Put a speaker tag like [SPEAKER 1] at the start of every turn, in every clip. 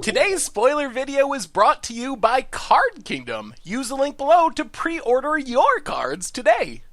[SPEAKER 1] Today's spoiler video is brought to you by Card Kingdom. Use the link below to pre-order your cards today.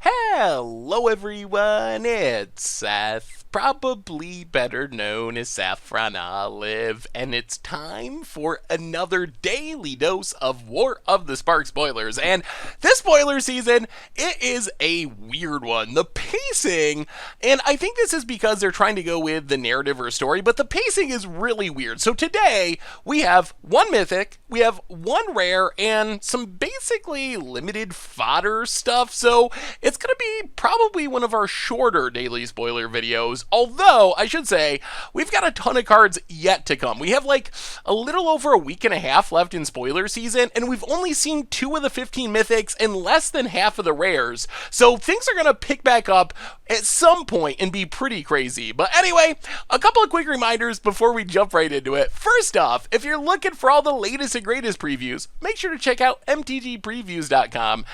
[SPEAKER 1] Hello everyone, it's Seth, probably better known as Saffron Olive, and it's time for another daily dose of War of the Spark spoilers. And this spoiler season, it is a weird one. The pacing, and I think this is because they're trying to go with the narrative or story, but the pacing is really weird. So today, we have one mythic, we have one rare, and some basically limited fodder stuff, so it's going to be probably one of our shorter daily spoiler videos, although I should say we've got a ton of cards yet to come. We have like a little over a week and a half left in spoiler season, and we've only seen 2 of the 15 mythics and less than half of the rares, so things are going to pick back up at some point and be pretty crazy. But anyway, a couple of quick reminders before we jump right into it. First off, if you're looking for all the latest and greatest previews, make sure to check out MTGPreviews.com,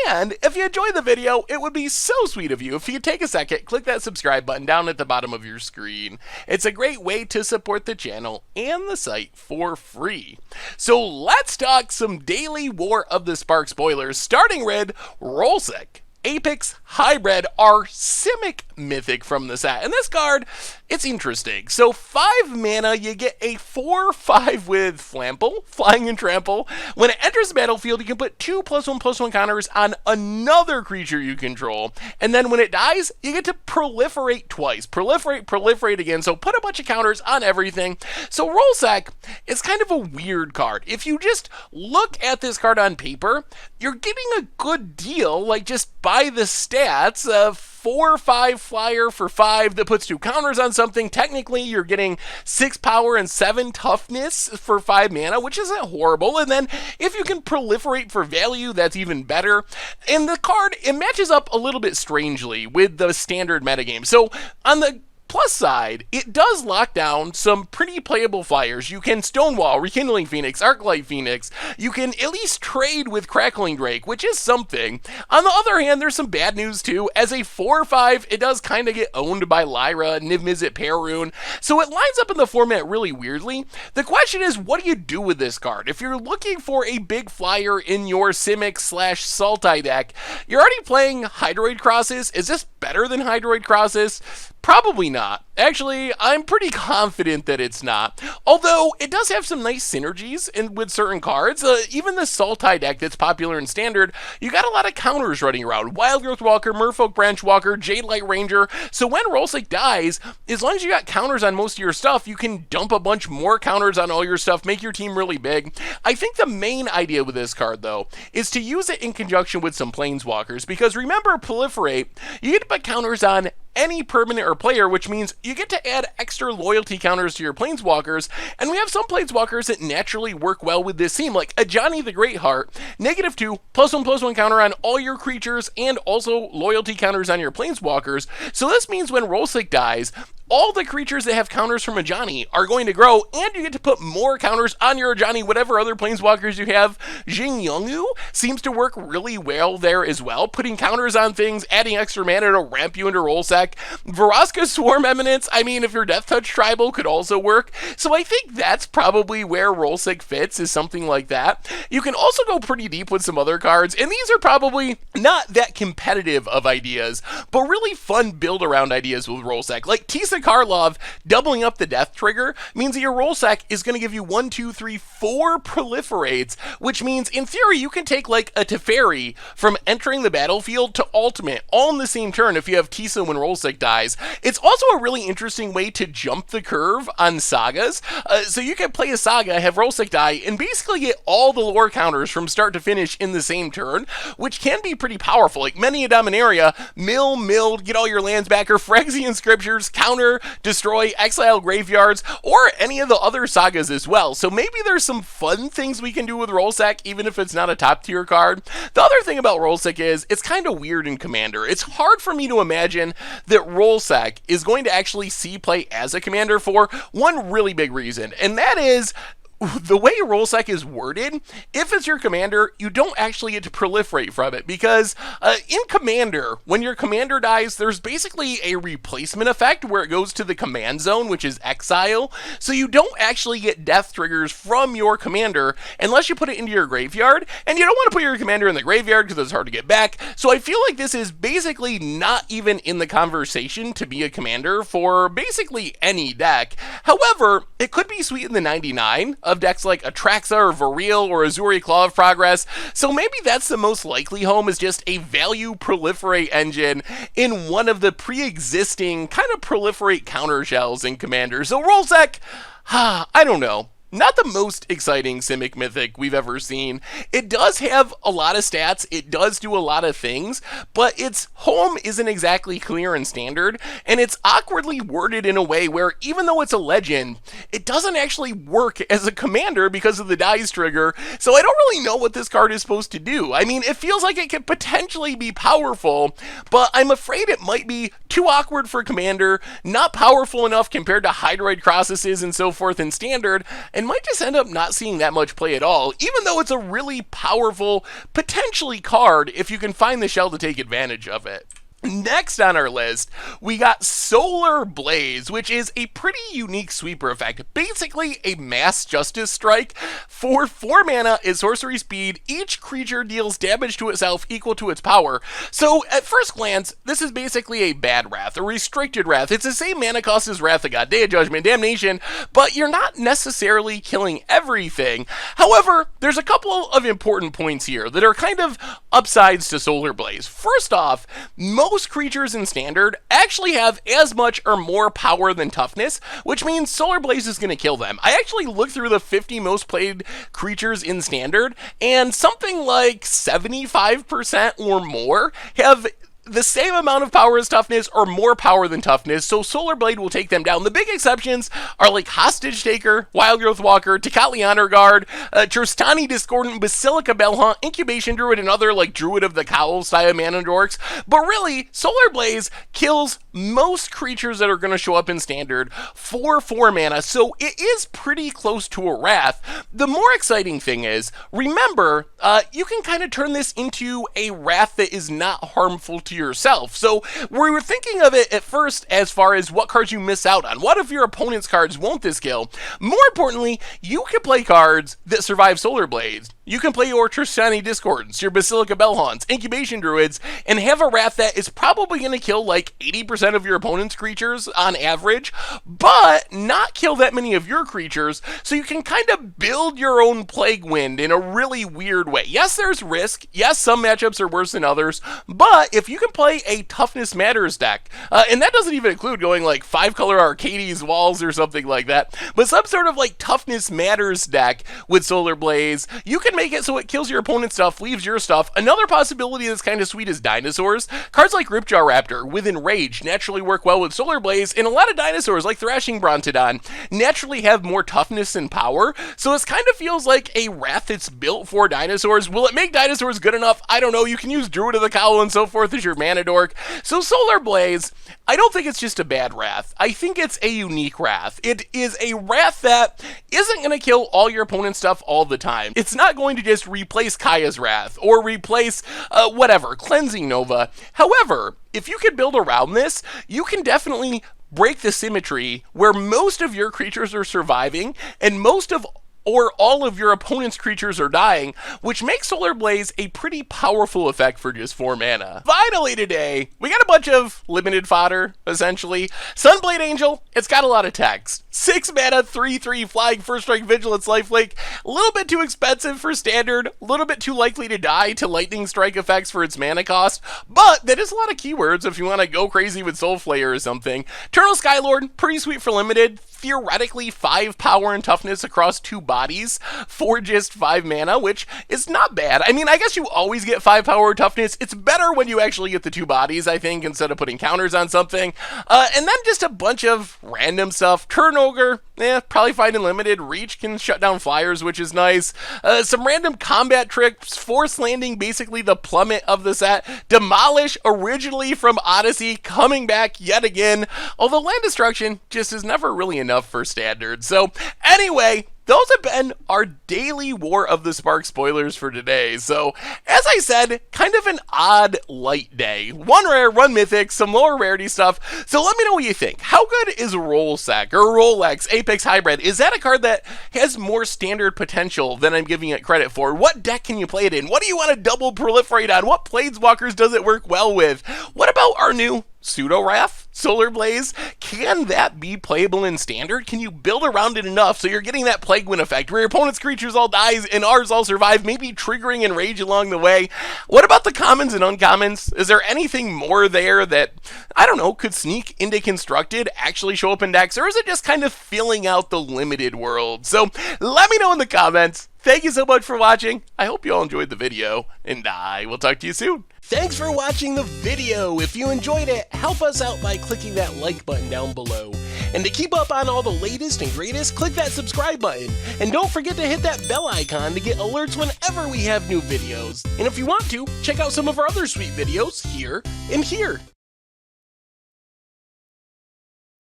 [SPEAKER 1] and if you enjoyed the video, it would be so sweet of you if you could take a second, click that subscribe button down at the bottom of your screen. It's a great way to support the channel and the site for free. So let's talk some daily War of the Spark spoilers, starting with Roalesk, Apex Hybrid, our Simic mythic from the set. And this card, it's interesting. So 5 mana, you get a 4/5 with Flample, Flying and Trample. When it enters the battlefield, you can put 2 +1/+1 counters on another creature you control. And then when it dies, you get to proliferate twice. Proliferate again. So put a bunch of counters on everything. So Roalesk is kind of a weird card. If you just look at this card on paper, you're getting a good deal, like just by the stats of 4/5 flyer for 5 that puts 2 counters on something. Technically, you're getting 6 power and 7 toughness for 5 mana, which isn't horrible. And then if you can proliferate for value, that's even better. And the card, it matches up a little bit strangely with the standard metagame. So on the plus side, it does lock down some pretty playable flyers. You can Stonewall, Rekindling Phoenix, Arclight Phoenix. You can at least trade with Crackling Drake, which is something. On the other hand, there's some bad news too. As a 4/5, it does kind of get owned by Lyra, Niv-Mizzet, Perun, so it lines up in the format really weirdly. The question is, what do you do with this card? If you're looking for a big flyer in your Simic/Sultai deck, you're already playing Hydroid Crosses. Is this better than Hydroid Crosses? Probably not. Actually, I'm pretty confident that it's not. Although, it does have some nice synergies with certain cards. Even the Sultai deck that's popular in Standard, you got a lot of counters running around. Wildgrowth Walker, Merfolk Branch Walker, Jade Light Ranger. So when Roalesk dies, as long as you got counters on most of your stuff, you can dump a bunch more counters on all your stuff, make your team really big. I think the main idea with this card, though, is to use it in conjunction with some Planeswalkers. Because remember, Proliferate, you get to put counters on any permanent or player, which means you get to add extra loyalty counters to your Planeswalkers, and we have some Planeswalkers that naturally work well with this theme, like Ajani the Greatheart, -2, +1/+1 counter on all your creatures, and also loyalty counters on your Planeswalkers. So this means when Roalesk dies, all the creatures that have counters from Ajani are going to grow, and you get to put more counters on your Ajani, whatever other Planeswalkers you have. Jing Yongu seems to work really well there as well, putting counters on things, adding extra mana to ramp you into Roalesk. Vraska Swarm Eminence, I mean, if your Death Touch Tribal could also work. So I think that's probably where Roalesk fits, is something like that. You can also go pretty deep with some other cards, and these are probably not that competitive of ideas, but really fun build-around ideas with Roalesk. Like Tisa Karlov doubling up the death trigger means that your Roalesk is going to give you 1, 2, 3, 4 proliferates, which means in theory you can take like a Teferi from entering the battlefield to ultimate all in the same turn if you have Tisa when Roalesk dies. It's also a really interesting way to jump the curve on sagas. So you can play a saga, have Roalesk die, and basically get all the lore counters from start to finish in the same turn, which can be pretty powerful. Like many a Dominaria, mill, get all your lands back, or Phyrexian Scriptures, counter, destroy, exile graveyards, or any of the other sagas as well. So maybe there's some fun things we can do with Roalesk, even if it's not a top tier card. The other thing about Roalesk is it's kind of weird in Commander. It's hard for me to imagine that Roalesk is going to actually see play as a commander for one really big reason, and that is The way Roalesk is worded, if it's your commander, you don't actually get to proliferate from it because in Commander, when your commander dies, there's basically a replacement effect where it goes to the command zone, which is exile. So you don't actually get death triggers from your commander unless you put it into your graveyard, and you don't want to put your commander in the graveyard because it's hard to get back. So I feel like this is basically not even in the conversation to be a commander for basically any deck. However, it could be sweet in the 99 of decks like Atraxa or Viril or Azuri Claw of Progress, so maybe that's the most likely home, is just a value proliferate engine in one of the pre-existing kind of proliferate counter shells in Commander. So Roalesk, I don't know. Not the most exciting Simic Mythic we've ever seen. It does have a lot of stats, it does do a lot of things, but its home isn't exactly clear and standard, and it's awkwardly worded in a way where even though it's a legend, it doesn't actually work as a commander because of the dice trigger, so I don't really know what this card is supposed to do. I mean, it feels like it could potentially be powerful, but I'm afraid it might be too awkward for commander, not powerful enough compared to Hydroid Crosses and so forth in standard, and might just end up not seeing that much play at all, even though it's a really powerful, potentially card if you can find the shell to take advantage of it. Next on our list, we got Solar Blaze, which is a pretty unique sweeper effect. Basically, a mass justice strike. For 4 mana at sorcery speed, each creature deals damage to itself equal to its power. So, at first glance, this is basically a bad wrath, a restricted wrath. It's the same mana cost as Wrath of God, Day of Judgment, Damnation, but you're not necessarily killing everything. However, there's a couple of important points here that are kind of upsides to Solar Blaze. First off, most creatures in Standard actually have as much or more power than toughness, which means Solar Blaze is going to kill them. I actually looked through the 50 most played creatures in Standard, and something like 75% or more have the same amount of power as toughness or more power than toughness, so Solar Blade will take them down. The big exceptions are like Hostage Taker, Wildgrowth Walker, Tecatli Honor Guard, Tristani Discordant, Basilica Bellhunt, Incubation Druid, and other like Druid of the Cowl style mana dorks. But really, Solar Blaze kills most creatures that are going to show up in Standard for 4 mana, so it is pretty close to a Wrath. The more exciting thing is, remember, you can kind of turn this into a Wrath that is not harmful to yourself. So we were thinking of it at first as far as what cards you miss out on. What if your opponent's cards won't this kill? More importantly, you can play cards that survive Solar Blades. You can play your Tristani Discordants, your Basilica Bellhaunts, Incubation Druids, and have a Wrath that is probably going to kill like 80% of your opponent's creatures on average, but not kill that many of your creatures, so you can kind of build your own Plague Wind in a really weird way. Yes, there's risk. Yes, some matchups are worse than others, but if you can play a Toughness Matters deck, and that doesn't even include going like 5-color Arcades Walls or something like that, but some sort of like Toughness Matters deck with Solar Blaze, you can make it so it kills your opponent's stuff, leaves your stuff. Another possibility that's kind of sweet is dinosaurs. Cards like Ripjaw Raptor with Enrage naturally work well with Solar Blaze, and a lot of dinosaurs like Thrashing Brontodon naturally have more toughness and power, so this kind of feels like a Wrath that's built for dinosaurs. Will it make dinosaurs good enough? I don't know. You can use Druid of the Cowl and so forth as your mana dork. So Solar Blaze, I don't think it's just a bad Wrath. I think it's a unique Wrath. It is a Wrath that isn't going to kill all your opponent's stuff all the time. It's not going to just replace Kaya's Wrath or replace whatever, Cleansing Nova. However, if you can build around this, you can definitely break the symmetry where most of your creatures are surviving and most of or all of your opponent's creatures are dying, which makes Solar Blaze a pretty powerful effect for just 4 mana. Finally today, we got a bunch of limited fodder, essentially. Sunblade Angel, it's got a lot of text. 6 mana, 3/3 flying, first strike, vigilance, lifelink. A little bit too expensive for standard, a little bit too likely to die to lightning strike effects for its mana cost, but that is a lot of keywords if you want to go crazy with Soul Flayer or something. Eternal Skylord, pretty sweet for limited. Theoretically 5 power and toughness across 2 bodies for just 5 mana, which is not bad. I mean, I guess you always get 5 power or toughness. It's better when you actually get the 2 bodies, I think, instead of putting counters on something. And then just a bunch of random stuff. Turn Ogre, probably fine in limited. Reach can shut down flyers, which is nice. Some random combat tricks. Force Landing, basically the plummet of the set. Demolish, originally from Odyssey, coming back yet again. Although Land Destruction just is never really enough for standard. So anyway, those have been our daily War of the Spark spoilers for today. So, as I said, kind of an odd light day. One rare, one mythic, some lower rarity stuff. So let me know what you think. How good is Roalesk or Roalesk Apex Hybrid? Is that a card that has more standard potential than I'm giving it credit for? What deck can you play it in? What do you want to double proliferate on? What planeswalkers does it work well with? What about our new Pseudo-Wrath, Solar Blaze? Can that be playable in Standard? Can you build around it enough so you're getting that Plague Wind effect where your opponent's creatures all dies and ours all survive, maybe triggering Enrage along the way? What about the commons and uncommons? Is there anything more there that, I don't know, could sneak into Constructed, actually show up in decks, or is it just kind of filling out the limited world? So let me know in the comments. Thank you so much for watching. I hope you all enjoyed the video, and I will talk to you soon. Thanks for watching the video. If you enjoyed it, help us out by clicking that like button down below. And to keep up on all the latest and greatest, click that subscribe button. And don't forget to hit that bell icon to get alerts whenever we have new videos. And if you want to, check out some of our other sweet videos here and here.